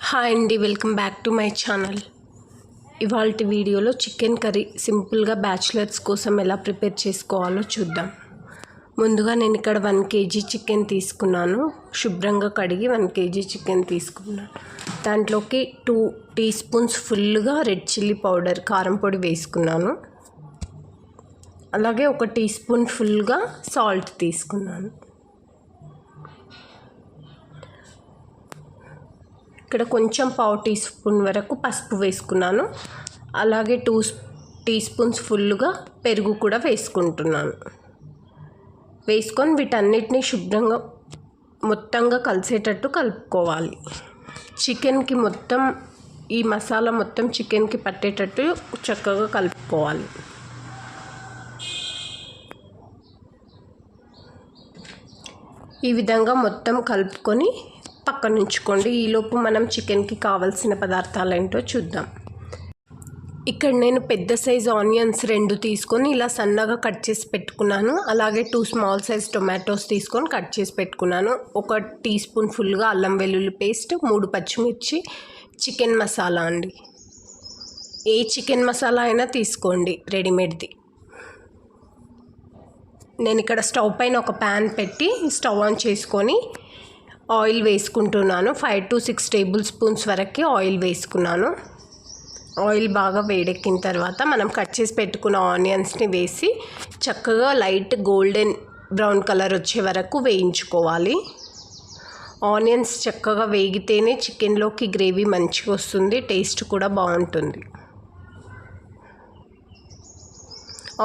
Hi అండి, welcome back to my channel. ఇవాల్టి వీడియోలో చికెన్ కర్రీ సింపుల్గా బ్యాచిలర్స్ కోసం ఎలా ప్రిపేర్ చేసుకోవాలో చూద్దాం. ముందుగా నేను ఇక్కడ 1 kg చికెన్ తీసుకున్నాను. శుభ్రంగా కడిగి 1 kg చికెన్ తీసుకున్నాను. దాంట్లోకి 2 teaspoons ఫుల్గా రెడ్ చిల్లీ పౌడర్ కారం పొడి వేసుకున్నాను. అలాగే 1 teaspoon ఫుల్గా సాల్ట్ తీసుకున్నాను. ఇక్కడ కొంచెం 1/2 teaspoon వరకు పసుపు వేసుకున్నాను. అలాగే 2 teaspoons ఫుల్గా పెరుగు కూడా వేసుకుంటున్నాను. వేసుకొని వీటన్నిటిని శుభ్రంగా మొత్తంగా కలిసేటట్టు కలుపుకోవాలి. చికెన్కి మొత్తం ఈ మసాలా మొత్తం చికెన్కి పట్టేటట్టు చక్కగా కలుపుకోవాలి. ఈ విధంగా మొత్తం కలుపుకొని పక్కన ఉంచుకోండి. ఈలోపు మనం చికెన్కి కావాల్సిన పదార్థాలు ఏంటో చూద్దాం. ఇక్కడ నేను పెద్ద సైజు ఆనియన్స్ 2 తీసుకొని ఇలా సన్నగా కట్ చేసి పెట్టుకున్నాను. అలాగే 2 స్మాల్ సైజ్ టొమాటోస్ తీసుకొని కట్ చేసి పెట్టుకున్నాను. 1 teaspoon ఫుల్గా అల్లం వెల్లుల్లి పేస్ట్, 3 పచ్చిమిర్చి, చికెన్ మసాలా అండి. ఏ చికెన్ మసాలా అయినా తీసుకోండి రెడీమేడ్ది. నేను ఇక్కడ స్టవ్ పైన ఒక ప్యాన్ పెట్టి స్టవ్ ఆన్ చేసుకొని ఆయిల్ వేసుకుంటున్నాను. 5 to 6 tablespoons వరకు ఆయిల్ వేసుకున్నాను. ఆయిల్ బాగా వేడెక్కిన తర్వాత మనం కట్ చేసి పెట్టుకున్న ఆనియన్స్ని వేసి చక్కగా లైట్ గోల్డెన్ బ్రౌన్ కలర్ వచ్చే వరకు వేయించుకోవాలి. ఆనియన్స్ చక్కగా వేగితేనే చికెన్లోకి గ్రేవీ మంచిగా వస్తుంది, టేస్ట్ కూడా బాగుంటుంది.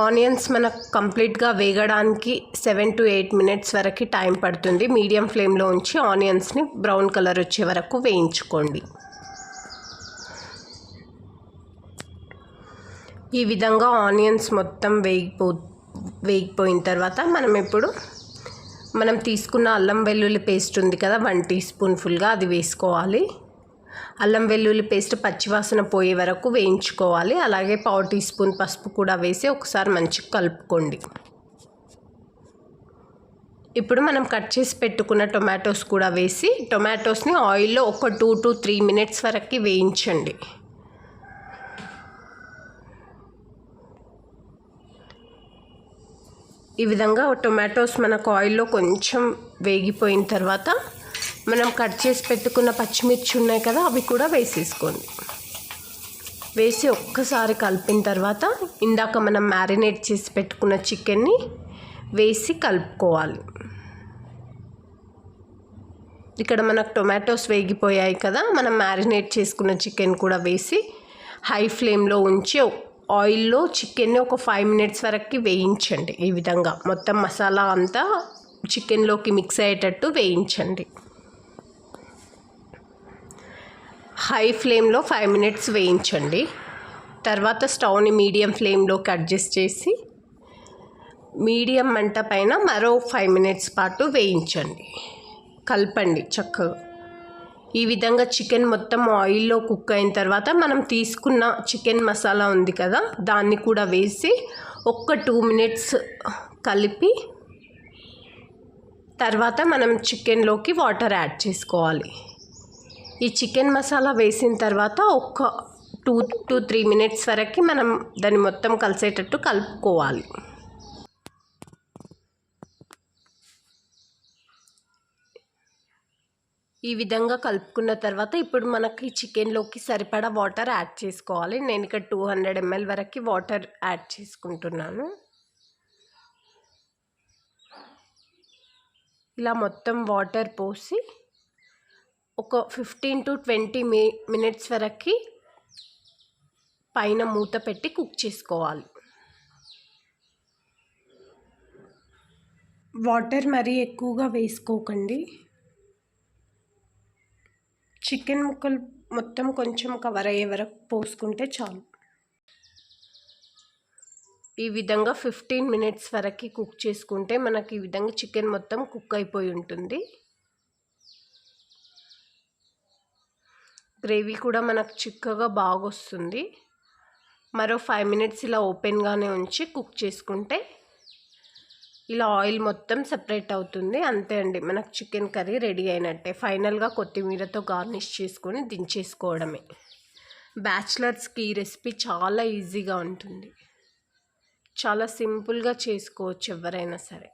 ఆనియన్స్ మనకు కంప్లీట్గా వేగడానికి 7 to 8 minutes వరకు టైం పడుతుంది. మీడియం ఫ్లేమ్లో ఉంచి ఆనియన్స్ని బ్రౌన్ కలర్ వచ్చే వరకు వేయించుకోండి. ఈ విధంగా ఆనియన్స్ మొత్తం వేగిపోయిన తర్వాత మనం తీసుకున్న అల్లం వెల్లుల్లి పేస్ట్ ఉంది కదా, 1 teaspoon ఫుల్గా అది వేసుకోవాలి. అల్లం వెల్లుల్లి పేస్ట్ పచ్చివాసన పోయే వరకు వేయించుకోవాలి. అలాగే 1/2 teaspoon పసుపు కూడా వేసి ఒకసారి మంచిగా కలుపుకోండి. ఇప్పుడు మనం కట్ చేసి పెట్టుకున్న టొమాటోస్ కూడా వేసి టొమాటోస్ని ఆయిల్లో ఒక 2 to 3 minutes వరకు వేయించండి. ఈ విధంగా టొమాటోస్ మనకు ఆయిల్లో కొంచెం వేగిపోయిన తర్వాత మనం కట్ చేసి పెట్టుకున్న పచ్చిమిర్చి ఉన్నాయి కదా, అవి కూడా వేసేసుకోండి. వేసి ఒక్కసారి కలిపిన తర్వాత ఇందాక మనం మ్యారినేట్ చేసి పెట్టుకున్న చికెన్ని వేసి కలుపుకోవాలి. ఇక్కడ మనకు టొమాటోస్ వేగిపోయాయి కదా, మనం మ్యారినేట్ చేసుకున్న చికెన్ కూడా వేసి హై ఫ్లేమ్లో ఉంచి ఆయిల్లో చికెన్ని ఒక 5 minutes వరకు వేయించండి. ఈ విధంగా మొత్తం మసాలా అంతా చికెన్లోకి మిక్స్ అయ్యేటట్టు వేయించండి. హై ఫ్లేమ్లో 5 minutes వేయించండి. తర్వాత స్టవ్ని మీడియం ఫ్లేమ్లోకి అడ్జస్ట్ చేసి మీడియం మంట పైన మరో 5 minutes పాటు వేయించండి. కలపండి చక్కగా. ఈ విధంగా చికెన్ మొత్తం ఆయిల్లో కుక్ అయిన తర్వాత మనం తీసుకున్న చికెన్ మసాలా ఉంది కదా, దాన్ని కూడా వేసి ఒక 2 minutes కలిపి తర్వాత మనం చికెన్లోకి వాటర్ యాడ్ చేసుకోవాలి. ఈ చికెన్ మసాలా వేసిన తర్వాత ఒక 2 to 3 minutes వరకు మనం దాన్ని మొత్తం కలిసేటట్టు కలుపుకోవాలి. ఈ విధంగా కలుపుకున్న తర్వాత ఇప్పుడు మనకి చికెన్లోకి సరిపడా వాటర్ యాడ్ చేసుకోవాలి. నేను ఇక్కడ 200 ml వరకు వాటర్ యాడ్ చేసుకుంటున్నాను. ఇలా మొత్తం వాటర్ పోసి ఒక 15 to 20 minutes వరకు పైన మూత పెట్టి కుక్ చేసుకోవాలి. వాటర్ మరీ ఎక్కువగా వేసుకోకండి. చికెన్ ముక్కలు మొత్తం కొంచెం కవర్ అయ్యే వరకు పోసుకుంటే చాలు. ఈ విధంగా 15 minutes వరకు కుక్ చేసుకుంటే మనకి ఈ విధంగా చికెన్ మొత్తం కుక్ అయిపోయి ఉంటుంది. గ్రేవీ కూడా మనకు చిక్కగా బాగా వస్తుంది. మరో 5 minutes ఇలా ఓపెన్గానే ఉంచి కుక్ చేసుకుంటే ఇలా ఆయిల్ మొత్తం సెపరేట్ అవుతుంది. అంతే అండి, మనకు చికెన్ కర్రీ రెడీ అయినట్టే. ఫైనల్గా కొత్తిమీరతో గార్నిష్ చేసుకొని దించేసుకోవడమే. బ్యాచిలర్స్కి ఈ రెసిపీ చాలా ఈజీగా ఉంటుంది. చాలా సింపుల్గా చేసుకోవచ్చు ఎవరైనా సరే.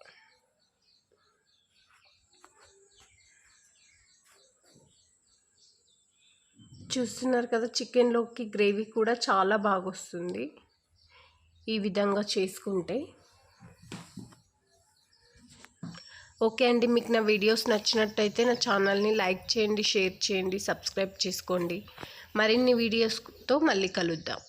చూస్తున్నారు కదా, చికెన్లోకి గ్రేవీ కూడా చాలా బాగా వస్తుంది ఈ విధంగా చేసుకుంటే. ఓకే అండి, మీకు నా వీడియోస్ నచ్చినట్టయితే నా ఛానల్ని లైక్ చేయండి, షేర్ చేయండి, సబ్స్క్రైబ్ చేసుకోండి. మరిన్ని వీడియోస్తో మళ్ళీ కలుద్దాం.